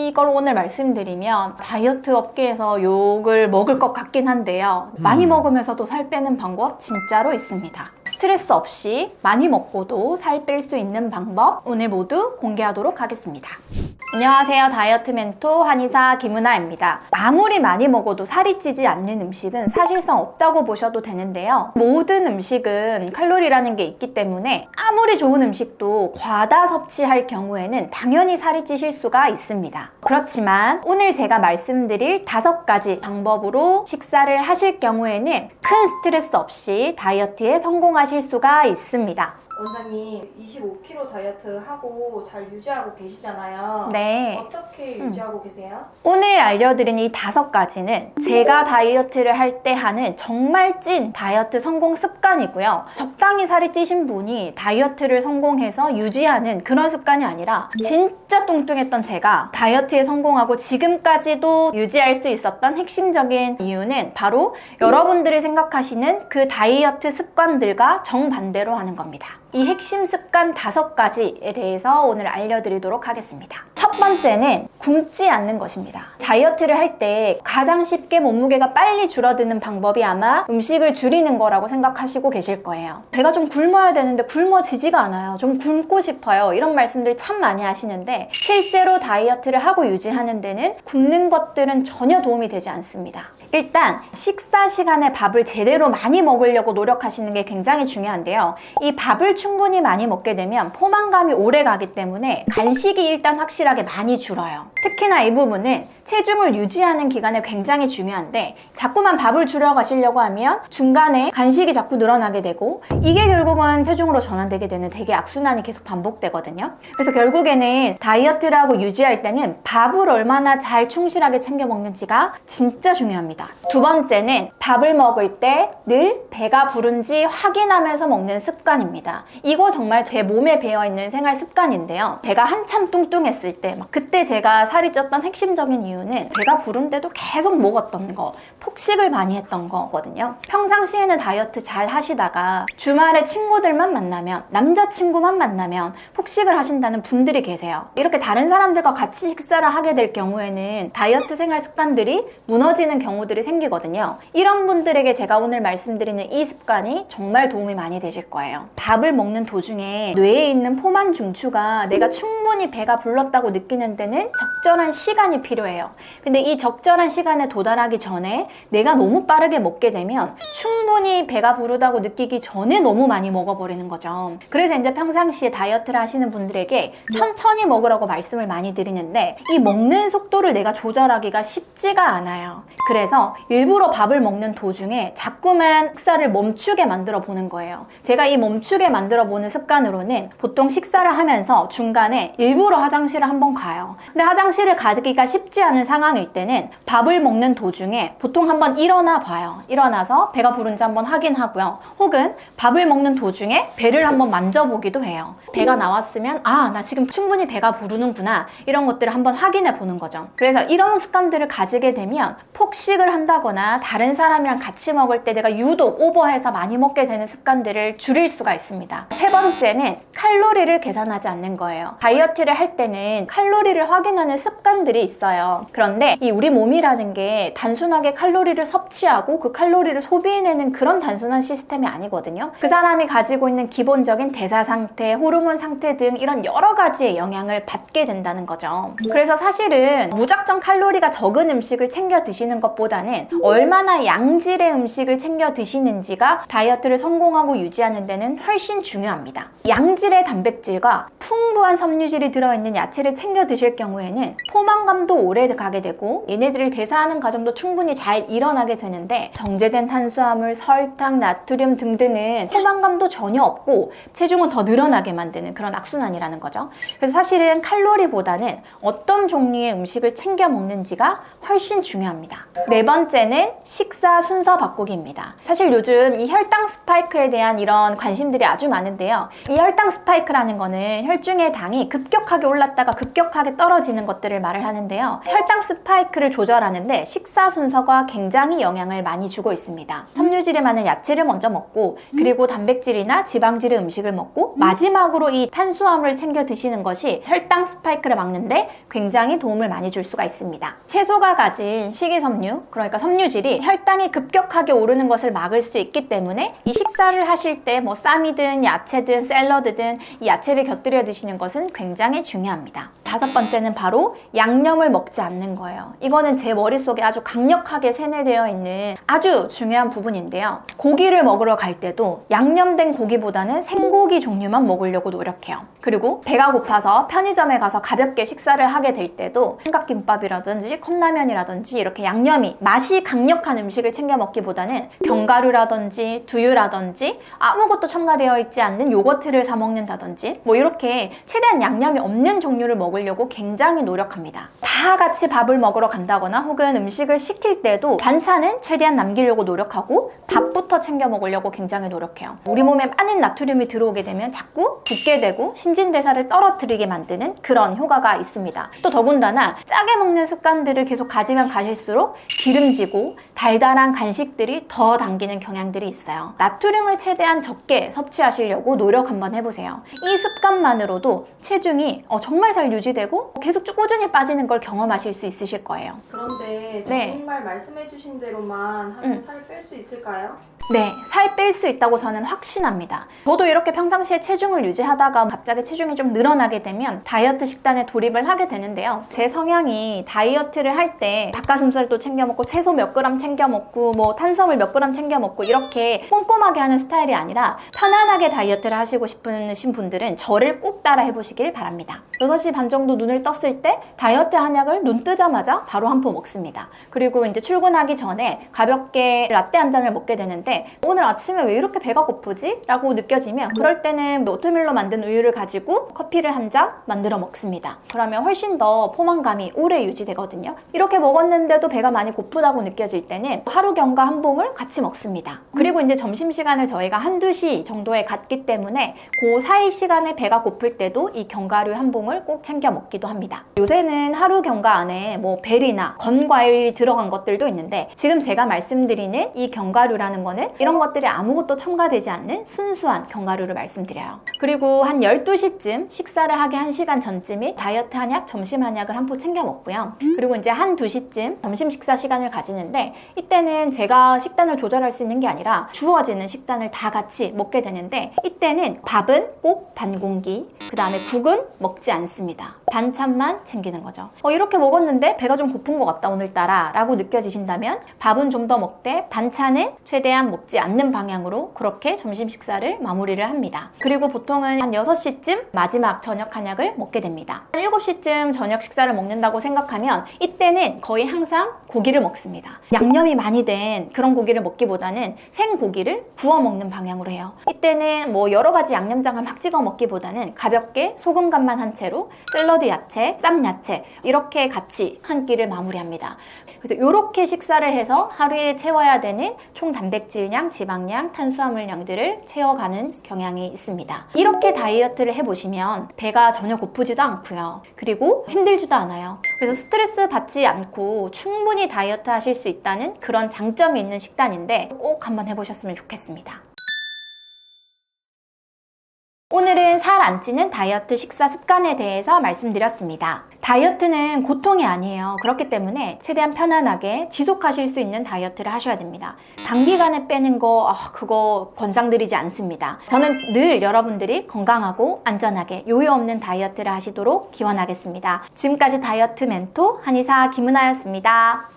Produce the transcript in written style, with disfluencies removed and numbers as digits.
이걸 오늘 말씀드리면 다이어트 업계에서 욕을 먹을 것 같긴 한데요. 많이 먹으면서도 살 빼는 방법 진짜로 있습니다. 스트레스 없이 많이 먹고도 살 뺄 수 있는 방법 오늘 모두 공개하도록 하겠습니다. 안녕하세요. 다이어트 멘토 한의사 김은아입니다. 아무리 많이 먹어도 살이 찌지 않는 음식은 사실상 없다고 보셔도 되는데요. 모든 음식은 칼로리라는 게 있기 때문에 아무리 좋은 음식도 과다 섭취할 경우에는 당연히 살이 찌실 수가 있습니다. 그렇지만 오늘 제가 말씀드릴 5가지 방법으로 식사를 하실 경우에는 큰 스트레스 없이 다이어트에 성공하실 수가 있습니다. 원장님 25kg 다이어트 하고 잘 유지하고 계시잖아요. 네. 어떻게 유지하고 계세요? 오늘 알려드린 이 5가지는 제가 다이어트를 할 때 하는 정말 찐 다이어트 성공 습관이고요. 적당히 살이 찌신 분이 다이어트를 성공해서 유지하는 그런 습관이 아니라 진짜 뚱뚱했던 제가 다이어트에 성공하고 지금까지도 유지할 수 있었던 핵심적인 이유는 바로 여러분들이 생각하시는 그 다이어트 습관들과 정반대로 하는 겁니다. 이 핵심 습관 5가지에 대해서 오늘 알려드리도록 하겠습니다. 첫 번째는 굶지 않는 것입니다. 다이어트를 할 때 가장 쉽게 몸무게가 빨리 줄어드는 방법이 아마 음식을 줄이는 거라고 생각하시고 계실 거예요. 제가 좀 굶어야 되는데 굶어지지가 않아요. 좀 굶고 싶어요. 이런 말씀들 참 많이 하시는데 실제로 다이어트를 하고 유지하는 데는 굶는 것들은 전혀 도움이 되지 않습니다. 일단 식사 시간에 밥을 제대로 많이 먹으려고 노력하시는 게 굉장히 중요한데요. 이 밥을 충분히 많이 먹게 되면 포만감이 오래 가기 때문에 간식이 일단 확실하게 많이 줄어요. 특히나 이 부분은 체중을 유지하는 기간에 굉장히 중요한데 자꾸만 밥을 줄여가시려고 하면 중간에 간식이 자꾸 늘어나게 되고 이게 결국은 체중으로 전환되게 되는 되게 악순환이 계속 반복되거든요. 그래서 결국에는 다이어트를 하고 유지할 때는 밥을 얼마나 잘 충실하게 챙겨 먹는지가 진짜 중요합니다. 두 번째는 밥을 먹을 때 늘 배가 부른지 확인하면서 먹는 습관입니다. 이거 정말 제 몸에 배어있는 생활 습관인데요. 제가 한참 뚱뚱했을 때 그때 제가 살이 쪘던 핵심적인 이유는 배가 부른데도 계속 먹었던 거, 폭식을 많이 했던 거거든요. 평상시에는 다이어트 잘 하시다가 주말에 친구들만 만나면, 남자친구만 만나면 폭식을 하신다는 분들이 계세요. 이렇게 다른 사람들과 같이 식사를 하게 될 경우에는 다이어트 생활 습관들이 무너지는 경우들이 생기거든요. 이런 분들에게 제가 오늘 말씀드리는 이 습관이 정말 도움이 많이 되실 거예요. 밥을 먹는 도중에 뇌에 있는 포만 중추가 내가 충분히 배가 불렀다고 느끼는 데는 적절한 시간이 필요해요. 근데 이 적절한 시간에 도달하기 전에 내가 너무 빠르게 먹게 되면 충분히 배가 부르다고 느끼기 전에 너무 많이 먹어버리는 거죠. 그래서 이제 평상시에 다이어트를 하시는 분들에게 천천히 먹으라고 말씀을 많이 드리는데 이 먹는 속도를 내가 조절하기가 쉽지가 않아요. 그래서 일부러 밥을 먹는 도중에 자꾸만 식사를 멈추게 만들어 보는 거예요. 제가 이 멈추게 만들어 보는 습관으로는 보통 식사를 하면서 중간에 일부러 화장실을 한번 가요. 근데 화장실을 가기가 쉽지 않은 상황일 때는 밥을 먹는 도중에 보통 한번 일어나 봐요. 일어나서 배가 부른지 한번 확인하고요. 혹은 밥을 먹는 도중에 배를 한번 만져보기도 해요. 배가 나왔으면 나 지금 충분히 배가 부르는구나 이런 것들을 한번 확인해 보는 거죠. 그래서 이런 습관들을 가지게 되면 폭식을 한다거나 다른 사람이랑 같이 먹을 때 내가 유독 오버해서 많이 먹게 되는 습관들을 줄일 수가 있습니다. 세 번째는 칼로리를 계산하지 않는 거예요. 다이어트를 할 때는 칼로리를 확인하는 습관들이 있어요. 그런데 이 우리 몸이라는 게 단순하게 칼로리를 섭취하고 그 칼로리를 소비해내는 그런 단순한 시스템이 아니거든요. 그 사람이 가지고 있는 기본적인 대사 상태, 호르몬 상태 등 이런 여러 가지의 영향을 받게 된다는 거죠. 그래서 사실은 무작정 칼로리가 적은 음식을 챙겨 드시는 것보다는 얼마나 양질의 음식을 챙겨 드시는지가 다이어트를 성공하고 유지하는 데는 훨씬 중요합니다. 양질의 단백질과 풍부한 섬유질이 들어있는 야채를 챙겨 드실 경우에는 포만감도 오래 가게 되고 얘네들을 대사하는 과정도 충분히 잘 일어나게 되는데 정제된 탄수화물, 설탕, 나트륨 등등은 포만감도 전혀 없고 체중은 더 늘어나게 만드는 그런 악순환이라는 거죠. 그래서 사실은 칼로리보다는 어떤 종류의 음식을 챙겨 먹는지가 훨씬 중요합니다. 네 번째는 식사 순서 바꾸기입니다. 사실 요즘 이 혈당 스파이크에 대한 이런 관심들이 아주 많은데요. 이 혈당 스파이크라는 거는 혈중의 당이 급격하게 올랐다가 급격하게 떨어지는 것들을 말을 하는 하는데요. 혈당 스파이크를 조절하는데 식사 순서가 굉장히 영향을 많이 주고 있습니다. 섬유질이 많은 야채를 먼저 먹고, 그리고 단백질이나 지방질의 음식을 먹고, 마지막으로 이 탄수화물을 챙겨 드시는 것이 혈당 스파이크를 막는데 굉장히 도움을 많이 줄 수가 있습니다. 채소가 가진 식이섬유, 그러니까 섬유질이 혈당이 급격하게 오르는 것을 막을 수 있기 때문에 이 식사를 하실 때 뭐 쌈이든 야채든 샐러드든 이 야채를 곁들여 드시는 것은 굉장히 중요합니다. 다섯 번째는 바로 양념을 먹지 않는 거예요. 이거는 제 머릿속에 아주 강력하게 세뇌되어 있는 아주 중요한 부분인데요. 고기를 먹으러 갈 때도 양념된 고기보다는 생고기 종류만 먹으려고 노력해요. 그리고 배가 고파서 편의점에 가서 가볍게 식사를 하게 될 때도 삼각김밥이라든지 컵라면이라든지 이렇게 양념이 맛이 강력한 음식을 챙겨 먹기보다는 견과류라든지 두유라든지 아무것도 첨가되어 있지 않는 요거트를 사 먹는다든지 뭐 이렇게 최대한 양념이 없는 종류를 먹으려고 굉장히 노력합니다. 다 같이 밥을 먹으러 간다거나 혹은 음식을 시킬 때도 반찬은 최대한 남기려고 노력하고 밥부터 챙겨 먹으려고 굉장히 노력해요. 우리 몸에 많은 나트륨이 들어오게 되면 자꾸 붓게 되고 신진대사를 떨어뜨리게 만드는 그런 효과가 있습니다. 또 더군다나 짜게 먹는 습관들을 계속 가지면 가실수록 기름지고 달달한 간식들이 더 당기는 경향들이 있어요. 나트륨을 최대한 적게 섭취하시려고 노력 한번 해보세요. 이 습관만으로도 체중이 정말 잘 유지되고 계속 꾸준히 빠지는 걸 경험하실 수 있으실 거예요. 그런데 네. 정말 말씀해주신 대로만 하면 살을 뺄 수 있을까요? 네, 살 뺄 수 있다고 저는 확신합니다. 저도 이렇게 평상시에 체중을 유지하다가 갑자기 체중이 좀 늘어나게 되면 다이어트 식단에 돌입을 하게 되는데요. 제 성향이 다이어트를 할 때 닭가슴살도 챙겨 먹고 채소 몇 그램 챙겨 먹고 뭐 탄수화물 몇 그램 챙겨 먹고 이렇게 꼼꼼하게 하는 스타일이 아니라 편안하게 다이어트를 하시고 싶으신 분들은 저를 꼭 따라 해보시길 바랍니다. 6시 반 정도 눈을 떴을 때 다이어트 한약을 눈 뜨자마자 바로 한 포 먹습니다. 그리고 이제 출근하기 전에 가볍게 라떼 한 잔을 먹게 되는데 오늘 아침에 왜 이렇게 배가 고프지? 라고 느껴지면 그럴 때는 오트밀로 만든 우유를 가지고 커피를 한 잔 만들어 먹습니다. 그러면 훨씬 더 포만감이 오래 유지되거든요. 이렇게 먹었는데도 배가 많이 고프다고 느껴질 때는 하루 견과 한 봉을 같이 먹습니다. 그리고 이제 점심시간을 저희가 한두 시 정도에 갖기 때문에 그 사이 시간에 배가 고플 때도 이 견과류 한 봉을 꼭 챙겨 먹기도 합니다. 요새는 하루 견과 안에 뭐 베리나 건과일이 들어간 것들도 있는데 지금 제가 말씀드리는 이 견과류라는 거는 이런 것들이 아무것도 첨가되지 않는 순수한 견과류를 말씀드려요. 그리고 한 12시쯤 식사를 하기 1시간 전쯤인 다이어트 한약, 점심 한약을 한 포 챙겨 먹고요. 그리고 이제 한 2시쯤 점심 식사 시간을 가지는데 이때는 제가 식단을 조절할 수 있는 게 아니라 주어지는 식단을 다 같이 먹게 되는데 이때는 밥은 꼭 반 공기, 그 다음에 국은 먹지 않습니다. 반찬만 챙기는 거죠. 이렇게 먹었는데 배가 좀 고픈 것 같다 오늘따라 라고 느껴지신다면 밥은 좀 더 먹되 반찬은 최대한 먹지 않는 방향으로 그렇게 점심 식사를 마무리를 합니다. 그리고 보통은 한 6시쯤 마지막 저녁 한약을 먹게 됩니다. 한 7시쯤 저녁 식사를 먹는다고 생각하면 이때는 거의 항상 고기를 먹습니다. 양념이 많이 된 그런 고기를 먹기보다는 생고기를 구워 먹는 방향으로 해요. 이때는 뭐 여러 가지 양념장을 막 찍어 먹기보다는 가볍게 소금 간만 한 채로 샐러드 야채, 쌈 야채 이렇게 같이 한 끼를 마무리합니다. 그래서 이렇게 식사를 해서 하루에 채워야 되는 총 단백질량, 지방량, 탄수화물량들을 채워가는 경향이 있습니다. 이렇게 다이어트를 해보시면 배가 전혀 고프지도 않고요. 그리고 힘들지도 않아요. 그래서 스트레스 받지 않고 충분히 다이어트 하실 수 있다는 그런 장점이 있는 식단인데 꼭 한번 해보셨으면 좋겠습니다. 오늘은 살 안 찌는 다이어트 식사 습관에 대해서 말씀드렸습니다. 다이어트는 고통이 아니에요. 그렇기 때문에 최대한 편안하게 지속하실 수 있는 다이어트를 하셔야 됩니다. 단기간에 빼는 거 그거 권장드리지 않습니다. 저는 늘 여러분들이 건강하고 안전하게 요요 없는 다이어트를 하시도록 기원하겠습니다. 지금까지 다이어트 멘토 한의사 김은아였습니다.